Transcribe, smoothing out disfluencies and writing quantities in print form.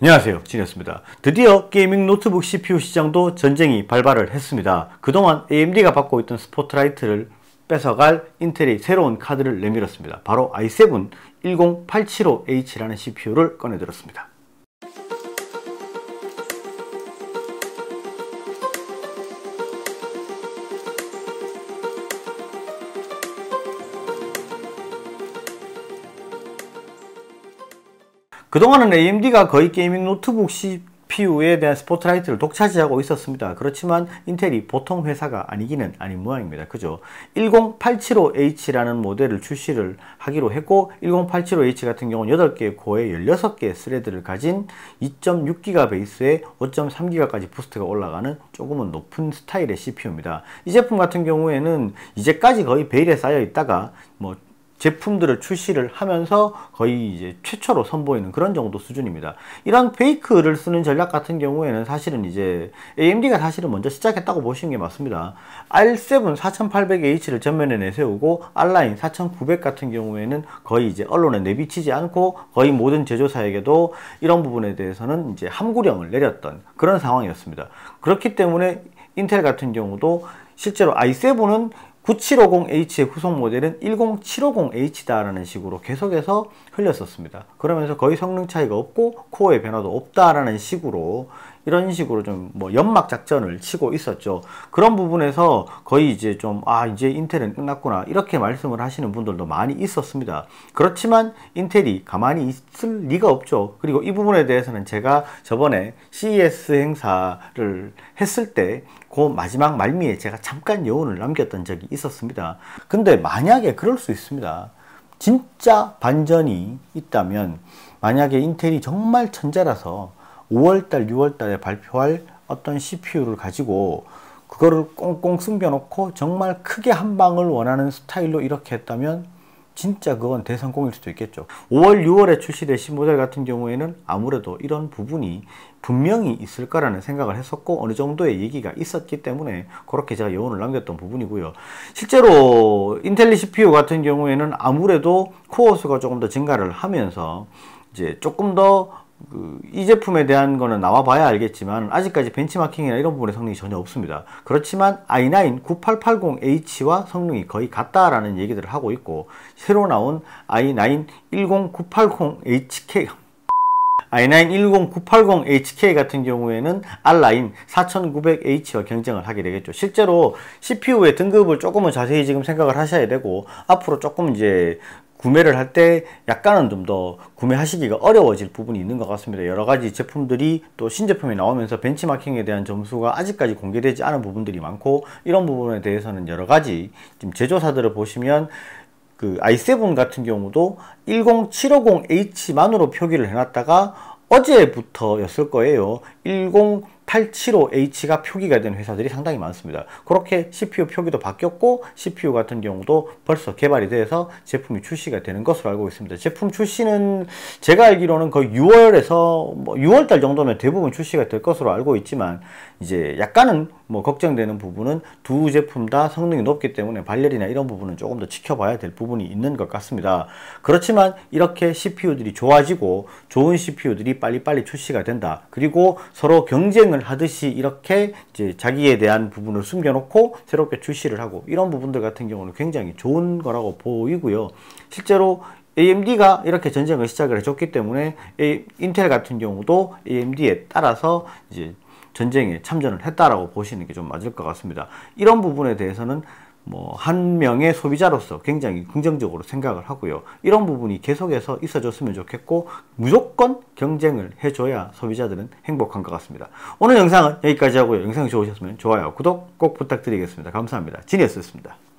안녕하세요, 진이었습니다. 드디어 게이밍 노트북 CPU 시장도 전쟁이 발발을 했습니다. 그동안 AMD가 받고 있던 스포트라이트를 뺏어갈 인텔이 새로운 카드를 내밀었습니다. 바로 i7 10875H라는 CPU를 꺼내들었습니다. 그동안은 AMD가 거의 게이밍 노트북 CPU에 대한 스포트라이트를 독차지하고 있었습니다. 그렇지만 인텔이 보통 회사가 아니기는 아닌 모양입니다. 그죠? 10875H라는 모델을 출시를 하기로 했고 1085H 같은 경우는 8개의 코어에 16개의 스레드를 가진 2.6기가 베이스에 5.3기가까지 부스트가 올라가는 조금은 높은 스타일의 CPU입니다. 이 제품 같은 경우에는 이제까지 거의 베일에 쌓여 있다가 제품들을 출시를 하면서 거의 이제 최초로 선보이는 그런 정도 수준입니다. 이런 페이크를 쓰는 전략 같은 경우에는 사실은 이제 AMD가 사실은 먼저 시작했다고 보시는 게 맞습니다. R7 4800H를 전면에 내세우고 R9 4900 같은 경우에는 거의 이제 언론에 내비치지 않고 거의 모든 제조사에게도 이런 부분에 대해서는 이제 함구령을 내렸던 그런 상황이었습니다. 그렇기 때문에 인텔 같은 경우도 실제로 i7은 9750H의 후속 모델은 10750H다라는 식으로 계속해서 흘렸었습니다. 그러면서 거의 성능 차이가 없고 코어의 변화도 없다라는 식으로 이런 식으로 좀 연막 작전을 치고 있었죠. 그런 부분에서 거의 이제 이제 인텔은 끝났구나 이렇게 말씀을 하시는 분들도 많이 있었습니다. 그렇지만 인텔이 가만히 있을 리가 없죠. 그리고 이 부분에 대해서는 제가 저번에 CES 행사를 했을 때 그 마지막 말미에 제가 잠깐 여운을 남겼던 적이 있었습니다. 근데 만약에 그럴 수 있습니다. 진짜 반전이 있다면 만약에 인텔이 정말 천재라서 5월달, 6월달에 발표할 어떤 CPU를 가지고 그거를 꽁꽁 숨겨놓고 정말 크게 한 방을 원하는 스타일로 이렇게 했다면 진짜 그건 대성공일 수도 있겠죠. 5월, 6월에 출시될 신모델 같은 경우에는 아무래도 이런 부분이 분명히 있을 거라는 생각을 했었고 어느 정도의 얘기가 있었기 때문에 그렇게 제가 여운을 남겼던 부분이고요. 실제로 인텔 CPU 같은 경우에는 아무래도 코어 수가 조금 더 증가를 하면서 이제 조금 더 이 제품에 대한 거는 나와 봐야 알겠지만 아직까지 벤치마킹이나 이런 부분의 성능이 전혀 없습니다. 그렇지만 i9 9880H와 성능이 거의 같다라는 얘기들을 하고 있고 새로 나온 i9 10980HK i9 10980HK 같은 경우에는 R9 4900H와 경쟁을 하게 되겠죠. 실제로 CPU의 등급을 조금은 자세히 지금 생각을 하셔야 되고 앞으로 조금 이제 구매를 할 때 약간은 좀 더 구매하시기가 어려워질 부분이 있는 것 같습니다. 여러 가지 제품들이 또 신제품이 나오면서 벤치마킹에 대한 점수가 아직까지 공개되지 않은 부분들이 많고 이런 부분에 대해서는 여러 가지 지금 제조사들을 보시면 그 i7 같은 경우도 10750H만으로 표기를 해놨다가 어제부터였을 거예요. 10875H가 표기가 된 회사들이 상당히 많습니다. 그렇게 CPU 표기도 바뀌었고 CPU 같은 경우도 벌써 개발이 돼서 제품이 출시가 되는 것으로 알고 있습니다. 제품 출시는 제가 알기로는 거의 6월에서 6월달 정도면 대부분 출시가 될 것으로 알고 있지만 이제 약간은 걱정되는 부분은 두 제품 다 성능이 높기 때문에 발열이나 이런 부분은 조금 더 지켜봐야 될 부분이 있는 것 같습니다. 그렇지만 이렇게 CPU들이 좋아지고 좋은 CPU들이 빨리빨리 출시가 된다. 그리고 서로 경쟁을 하듯이 이렇게 이제 자기에 대한 부분을 숨겨놓고 새롭게 출시를 하고 이런 부분들 같은 경우는 굉장히 좋은 거라고 보이고요. 실제로 AMD가 이렇게 전쟁을 시작을 해줬기 때문에 인텔 같은 경우도 AMD에 따라서 이제 전쟁에 참전을 했다라고 보시는 게 좀 맞을 것 같습니다. 이런 부분에 대해서는 한 명의 소비자로서 굉장히 긍정적으로 생각을 하고요. 이런 부분이 계속해서 있어줬으면 좋겠고 무조건 경쟁을 해줘야 소비자들은 행복한 것 같습니다. 오늘 영상은 여기까지 하고요. 영상이 좋으셨으면 좋아요, 구독 꼭 부탁드리겠습니다. 감사합니다. 진이었습니다.